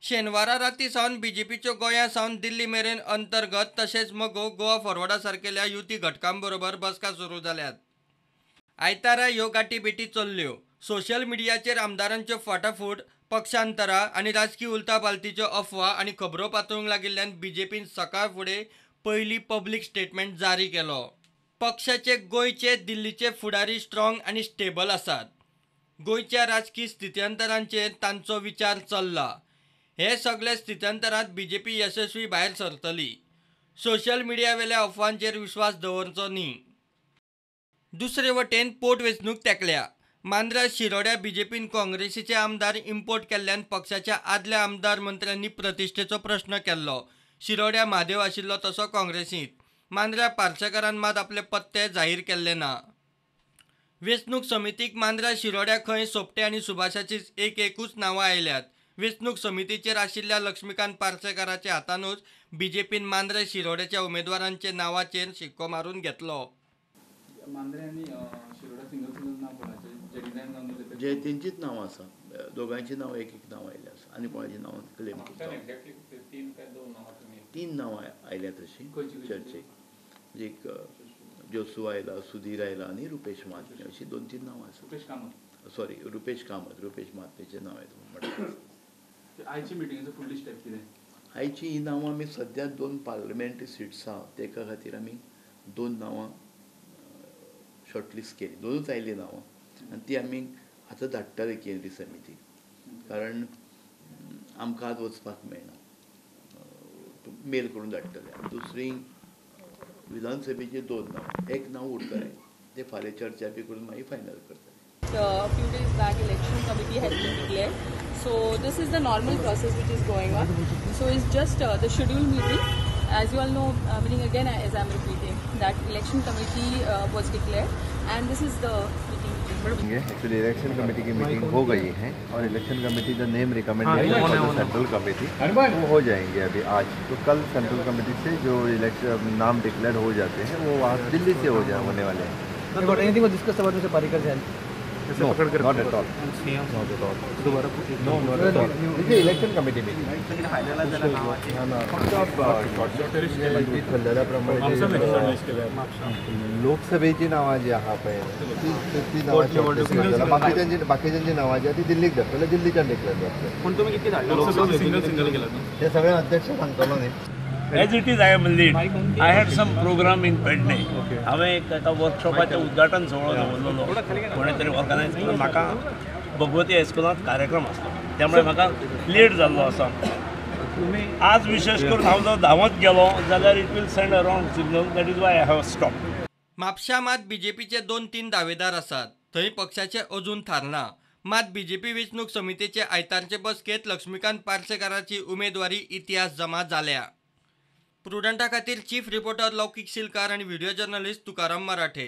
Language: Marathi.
शेनवारा राती सावन बीजेपीच्यो गोंया सावन दिल्ली मेरेन अंतर्गत तशेंच मगो गोवा फॉरवर्डा सारकेल्या युती घटकांबरोबर बसका सुरू जाल्यात। आयतारा ह्यो गाठीभेटी चल्ल्यो। सोशल मिडियाचेर आमदारांच्यो फाटाफूट, पक्षांतरा आनी राजकीय उलथापालथीच्यो अफवा आनी खबरो पातळूंक लागिल्ल्यान बीजेपीन सकाळ फुडें पयली पब्लीक स्टेटमेंट जारी केलो। पक्षाचे गोंयचे दिल्लीचे फुडारी स्ट्रॉंग आनी स्टेबल आसात। गोंयच्या राजकीय स्थित्यंतरांचेर तांचो विचार चल्ला। हे सगळे स्थित्यंतरांत बीजेपी यशस्वी भायर सरतली। सोशल मिडियावेल्या अफवांचेर विश्वास दवरचो न्ही। दुसरे वटेन पोटवेंचणूक तेंकल्या। मांद्रा शिरोड्या बीजेपीन काँग्रेसीचे आमदार इम्पोर्ट केल्ल्यान पक्षाच्या आदल्या आमदार मंत्र्यांनी प्रतिश्ठेचो प्रश्न केल्लो। शिरोड्या म्हादेव आशिल्लो तसो काँग्रेसींत। मांद्रा पार्सेकरान मात आपले पत्ते जाहीर केल्ले ना। वेंचणूक समितीक मांद्रा शिरोड्या खंय सोपटे आनी सुभाषाचीच एकूच नांवां आयल्यात। वेंचणूक समितीचेर आशिल्ल्या लक्ष्मीकांत पार्सेकाराच्या हातानूच बीजेपीन मांद्रा शिरोड्याच्या उमेदवारांचे नांवाचेर शिक्को मारून घेतलो। तेंचीच नांवां आसा, दोगांची नांवां एक नांव आयलें आसा आनी कोणाची नांवां क्लेम करता। 3 नांवां आयल्या तशीं चर्चेक। एक जोसू आयला, सुधीर आयला आनी रुपेश महात्मे अशीं 2-3 नांवां आसा। सॉरी, रुपेश महात्मेचें नांव येता। आयची मिटिंगेचो फुडली स्टेप कितें? आयची ही नांवां आमी सद्या 2 पार्लमेंटरी सिट्स आहा तेका खातीर आमी 2 नांवां शॉर्टलिस्ट केली। 2च आयलीं नांवां आनी ती आमी आतां धाडटले केंद्रीय समितीक, कारण आमकां आज वचपाक मेळना, मेल करून धाडटले। दुसरी विधानसभेची 2 नांवां, एक नांव उरतलें ते फाल्यां चर्चा बी करून मागीर फायनल करतले। A few days back election committee has been declared, so this is the normal process which is going on. So it's just the scheduled meeting, as you all know, meaning again as I'm repeating that election committee was declared and this is the meeting. Actually election committee की मीटिंग हो गई है और इलेक्शन कमेटी जो नेम रिकमेंड सेंट्रल कमेटी वो हो जाएंगे अभी आज। तो कल सेंट्रल कमेटी से जो इलेक्शन नाम डिक्लेयर हो जाते हैं वो वहाँ दिल्ली से होने वाले हैं। Anything was discussed about Mr. Parrikar then? No, not at all. Not at all. No, not at all. This is election committee meeting. लोकसभेची नावां जी आहा पळय ती नावां बाकीच्यांची नावां जी ती दिल्लीक धाडटले, दिल्लीच्यान डिक्लेअर जातले। पण तुम्ही किती धाडले? सिंगल केलं ते सगळे अध्यक्ष सांगतलो न्ही। As it is, I am lead. I had some program in Pedne. हांवें एक वर्कशॉपाचें उद्घाटन सोहळो दवरलेलो कोणें तरी ऑर्गनायज केलो। म्हाका भगवती हायस्कुलांत कार्यक्रम आसलो, त्यामुळे म्हाका लेट जाल्लो आसा। आज विशेष करून हांव जर धांवत गेलो जाल्यार it will send a wrong signal, that is why I have stop. म्हापशा मात बीजेपीचे 2-3 दावेदार आसात, थंय पक्षाचे अजून थारना। मात बीजेपी वेंचणूक समितीचे आयतारचे बसकेंत लक्ष्मीकांत पार्सेकाराची उमेदवारी इतिहास जमा जाल्या। प्रुडंटा खातीर चीफ रिपोर्टर लौकीक सिलकार आनी व्हिडिओ जर्नलिस्ट तुकाराम मराठे।